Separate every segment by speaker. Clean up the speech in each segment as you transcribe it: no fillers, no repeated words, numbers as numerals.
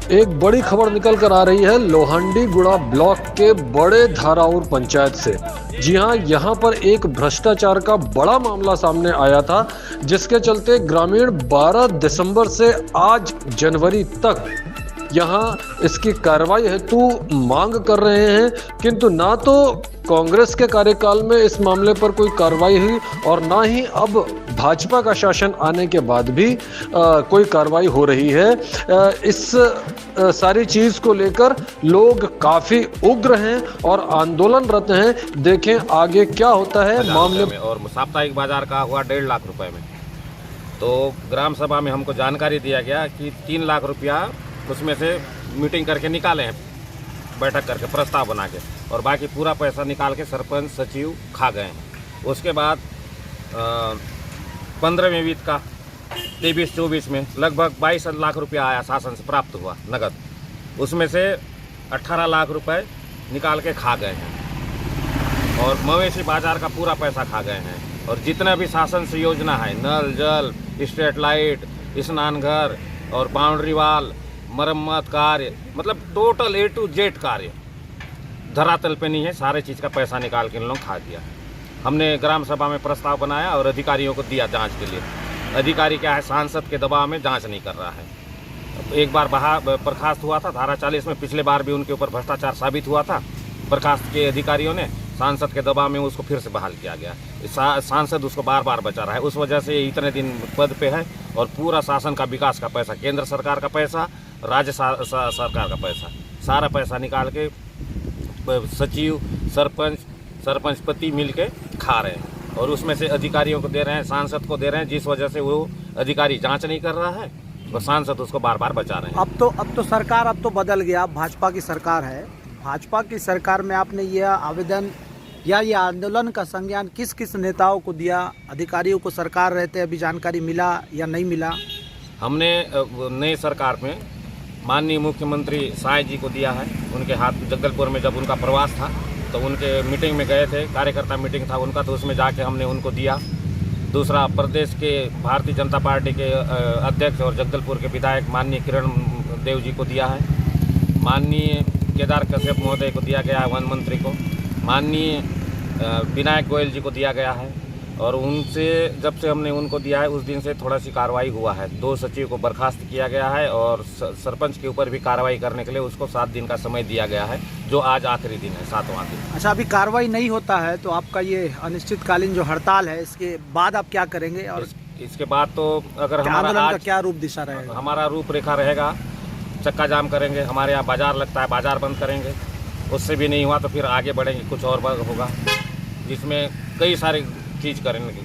Speaker 1: एक बड़ी खबर निकल कर आ रही है लोहांडीगुड़ा ब्लॉक के बड़े धाराउर पंचायत से। जी हां, यहां पर एक भ्रष्टाचार का बड़ा मामला सामने आया था, जिसके चलते ग्रामीण 12 दिसंबर से आज जनवरी तक यहां इसकी कार्रवाई हेतु मांग कर रहे हैं, किंतु ना तो कांग्रेस के कार्यकाल में इस मामले पर कोई कार्रवाई हुई और ना ही अब भाजपा का शासन आने के बाद भी कोई कार्रवाई हो रही है। इस सारी चीज को लेकर लोग काफी उग्र हैं और आंदोलनरत हैं। देखें आगे क्या होता है मामले
Speaker 2: में। और साप्ताहिक बाजार का हुआ 1.5 लाख रुपए में। तो ग्राम सभा में हमको जानकारी दिया गया कि 3 लाख रुपया उसमें से मीटिंग करके निकाले हैं, बैठक करके प्रस्ताव बना के, और बाकी पूरा पैसा निकाल के सरपंच सचिव खा गए हैं। उसके बाद 15वें वित्त का 23-24 में लगभग 22 लाख रुपया आया, शासन से प्राप्त हुआ नगद। उसमें से 18 लाख रुपए निकाल के खा गए हैं और मवेशी बाजार का पूरा पैसा खा गए हैं। और जितना भी शासन से योजना है, नल जल, स्ट्रीट लाइट, स्नान घर और बाउंड्री वाल, मरम्मत कार्य, मतलब टोटल A to Z कार्य धरातल पे नहीं है। सारे चीज़ का पैसा निकाल के इन लोग खा दिया। हमने ग्राम सभा में प्रस्ताव बनाया और अधिकारियों को दिया जांच के लिए। अधिकारी क्या है, सांसद के दबाव में जांच नहीं कर रहा है। एक बार बर्खास्त हुआ था धारा 40 में, पिछले बार भी उनके ऊपर भ्रष्टाचार साबित हुआ था। बर्खास्त के अधिकारियों ने सांसद के दबाव में उसको फिर से बहाल किया गया। सांसद उसको बार बार बचा रहा है, उस वजह से इतने दिन पद पे है। और पूरा शासन का विकास का पैसा, केंद्र सरकार का पैसा, राज्य सरकार का पैसा, सारा पैसा निकाल के सचिव, सरपंच पति मिल के खा रहे हैं। और उसमें से अधिकारियों को दे रहे हैं, सांसद को दे रहे हैं, जिस वजह से वो अधिकारी जांच नहीं कर रहा है और सांसद उसको बार बार बचा रहे हैं।
Speaker 3: अब तो सरकार बदल गया, भाजपा की सरकार है। भाजपा की सरकार में आपने यह आवेदन या ये आंदोलन का संज्ञान किस किस नेताओं को दिया? अधिकारियों को सरकार रहते अभी जानकारी मिला या नहीं मिला?
Speaker 2: हमने नई सरकार में माननीय मुख्यमंत्री साय जी को दिया है। उनके हाथ जगदलपुर में जब उनका प्रवास था तो उनके मीटिंग में गए थे, कार्यकर्ता मीटिंग था उनका, तो उसमें जाके हमने उनको दिया। दूसरा, प्रदेश के भारतीय जनता पार्टी के अध्यक्ष और जगदलपुर के विधायक माननीय किरण देव जी को दिया है। माननीय केदार कश्यप महोदय को दिया गया है, वन मंत्री को। माननीय विनायक गोयल जी को दिया गया है। और उनसे जब से हमने उनको दिया है उस दिन से थोड़ा सी कार्रवाई हुआ है। 2 सचिव को बर्खास्त किया गया है और सरपंच के ऊपर भी कार्रवाई करने के लिए उसको 7 दिन का समय दिया गया है, जो आज आखिरी दिन है, 7वां दिन।
Speaker 3: अच्छा, अभी कार्रवाई नहीं होता है तो आपका ये अनिश्चितकालीन जो हड़ताल है, इसके बाद आप क्या करेंगे? और
Speaker 2: इसके बाद तो अगर
Speaker 3: आंदोलन का क्या रूप दिशा रहेगा?
Speaker 2: हमारा रूपरेखा रहेगा, चक्का जाम करेंगे। हमारे यहाँ बाजार लगता है, बाजार बंद करेंगे। उससे भी नहीं हुआ तो फिर आगे बढ़ेंगे, कुछ और होगा जिसमें कई सारे चीज करेंगे।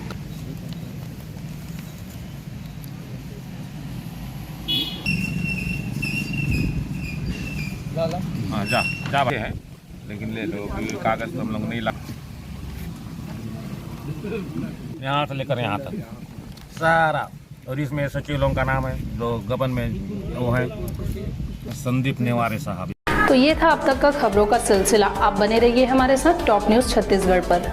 Speaker 2: हाँ, जा है, लेकिन ले लो, कागज तो हम लोग नहीं ला। यहाँ से लेकर यहाँ तक सारा। और इसमें सचिव लोगों का नाम है, जो गबन में वो है संदीप नेवारे साहब।
Speaker 4: तो ये था अब तक का खबरों का सिलसिला। आप बने रहिए हमारे साथ टॉप न्यूज़ छत्तीसगढ़ पर।